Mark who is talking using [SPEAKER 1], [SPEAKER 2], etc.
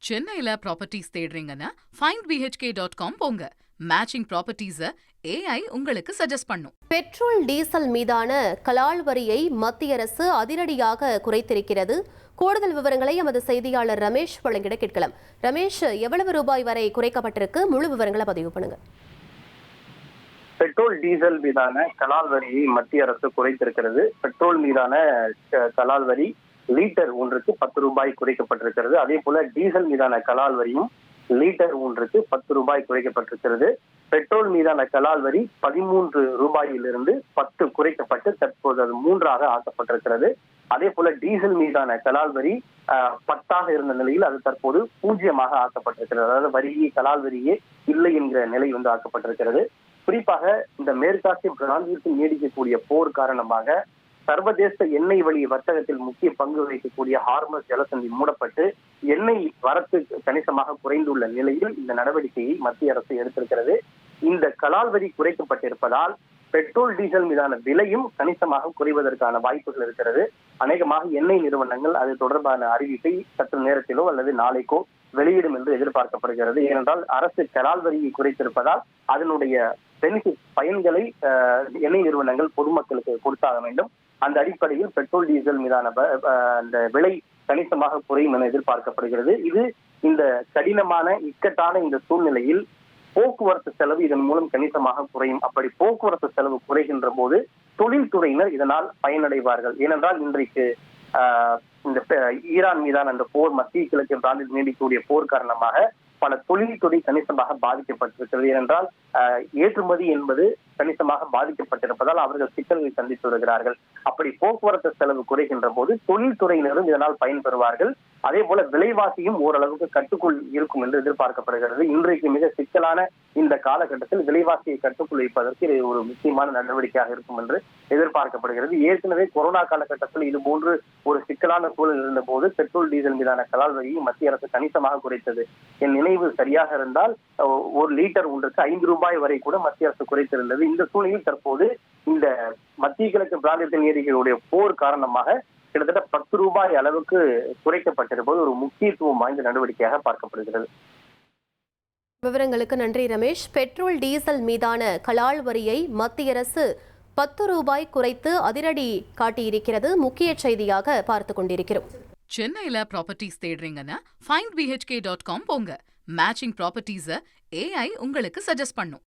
[SPEAKER 1] சென்னையில properties தேடுறீங்கன்னா findbhk.com போங்க. Matching ப்ராப்பர்ட்டிஸை AI உங்களுக்கு சஜஸ்ட் பண்ணும்.
[SPEAKER 2] பெட்ரோல் டீசல் மீதான கலால் வரியை மத்திய அரசு அதிரடியாக குறைத்திருக்கிறது. கூடுதல் விவரங்களை எமது செய்தியாளர் ரமேஷ் வழங்கிட கேட்கலாம். ரமேஷ், எவ்வளவு ரூபாய் வரை குறைக்கப்பட்டிருக்கு? முழு விவரங்களை பதிவு பண்ணுங்க.
[SPEAKER 3] பெட்ரோல் டீசல் மீதான கலால் வரியை மத்திய அரசு குறைத்திருக்கிறது. பெட்ரோல் மீதான கலால் வரி லீட்டர் ஒன்றுக்கு 10 ரூபாய் குறைக்கப்பட்டிருக்கிறது. அதே போல டீசல் மீதான கலால் வரியும் லீட்டர் ஒன்றுக்கு 10 ரூபாய் குறைக்கப்பட்டிருக்கிறது. பெட்ரோல் மீதான கலால் வரி 13 ரூபாயிலிருந்து 10 குறைக்கப்பட்டு தற்போது அது 3ஆக ஆக்கப்பட்டிருக்கிறது. அதே போல டீசல் மீதான கலால் வரி 10ஆக இருந்த நிலையில் அது தற்போது 0ஆக ஆக்கப்பட்டிருக்கிறது. அதாவது வரியே கலால் வரியே இல்லை என்கிற நிலை ஆக்கப்பட்டிருக்கிறது. குறிப்பாக இந்த மேற்காசிய பிராந்தியத்தில் நீடிக்கக்கூடிய போர் காரணமாக சர்வதேச எண்ணெய் வழி வர்த்தகத்தில் முக்கிய பங்கு வகிக்கக்கூடிய ஹார்மஸ் ஜலசந்தி மூடப்பட்டு எண்ணெய் வரத்து கணிசமாக குறைந்துள்ள நிலையில் இந்த நடவடிக்கையை மத்திய அரசு எடுத்திருக்கிறது. இந்த கலால் வரி குறைக்கப்பட்டிருப்பதால் பெட்ரோல் டீசல் மீதான விலையும் கணிசமாக குறைவதற்கான வாய்ப்புகள் இருக்கிறது. அநேகமாக எண்ணெய் நிறுவனங்கள் அது தொடர்பான அறிவிப்பை சற்று நேரத்திலோ அல்லது நாளைக்கோ வெளியிடும் என்று எதிர்பார்க்கப்படுகிறது. ஏனென்றால் அரசு கலால் வரியை குறைத்திருப்பதால் அதனுடைய பெனிஃபிட் பயன்களை எண்ணெய் நிறுவனங்கள் பொதுமக்களுக்கு கொடுத்தாக வேண்டும். அந்த அடிப்படையில் பெட்ரோல் டீசல் மீதான அந்த விலை கணிசமாக குறையும் என எதிர்பார்க்கப்படுகிறது. இது இந்த கடினமான இக்கட்டான இந்த சூழ்நிலையில் போக்குவரத்து செலவு இதன் மூலம் கணிசமாக குறையும். அப்படி போக்குவரத்து செலவு குறைகின்ற போது தொழில்துறையினர் இதனால் பயனடைவார்கள். ஏனென்றால் இன்றைக்கு இந்த ஈரான் மீதான அந்த போர், மத்திய கிழக்கு பிராந்தியத்தில் நீடிக்கக்கூடிய போர் காரணமாக பல தொழில்துறை கணிசமாக பாதிக்கப்பட்டிருக்கிறது. ஏனென்றால் ஏற்றுமதி என்பது கணிசமாக பாதிக்கப்பட்டிருப்பதால் அவர்கள் சிக்கல்களை சந்தித்து வருகிறார்கள். அப்படி போக்குவரத்து செலவு குறைகின்ற போது தொழில்துறையினரும் இதனால் பயன்பெறுவார்கள். அதே போல விலைவாசியும் ஓரளவுக்கு கட்டுக்குள் இருக்கும் என்று எதிர்பார்க்கப்படுகிறது. இன்றைக்கு மிக சிக்கலான இந்த காலகட்டத்தில் விலைவாசியை கட்டுக்குள் வைப்பதற்கு இது ஒரு முக்கியமான நடவடிக்கையாக இருக்கும் என்று எதிர்பார்க்கப்படுகிறது. ஏற்கனவே கொரோனா காலகட்டத்தில் இது போன்று ஒரு சிக்கலான சூழல் இருந்த போது பெட்ரோல் டீசல் மீதான கலால் வரியை மத்திய அரசு கணிசமாக குறைத்தது. என் நினைவு சரியாக இருந்தால் ஒரு லீட்டர் ஒன்றுக்கு 5 ரூபாய் வரை கூட மத்திய அரசு குறைத்திருந்தது. இந்த சூழ்நிலையில் தற்போது இந்த மத்திய கிழக்கு பிராந்தியத்தில் நீடிக்கக்கூடிய போர் காரணமாக கிட்டத்தட்ட 10 ரூபாய் அளவுக்கு குறைக்கப்பட்டிருப்பது ஒரு முக்கியத்துவம் வாய்ந்த நடவடிக்கையாக பார்க்கப்படுகிறது.
[SPEAKER 2] விவரங்களுக்கு நன்றி ரமேஷ். பெட்ரோல் டீசல் மீதான கலால் வரியை மத்திய அரசு 10 ரூபாய் குறைத்து அதிரடி காட்டியிருக்கிறது. முக்கிய செய்தியாக பார்த்து கொண்டிருக்கிறோம்.
[SPEAKER 1] சென்னையில ப்ராப்பர்ட்டிஸ் தேடுறீங்கன்னா findbhk.com போங்க. மேட்சிங் ப்ராப்பர்ட்டிஸை AI உங்களுக்கு சஜஸ்ட் பண்ணும்.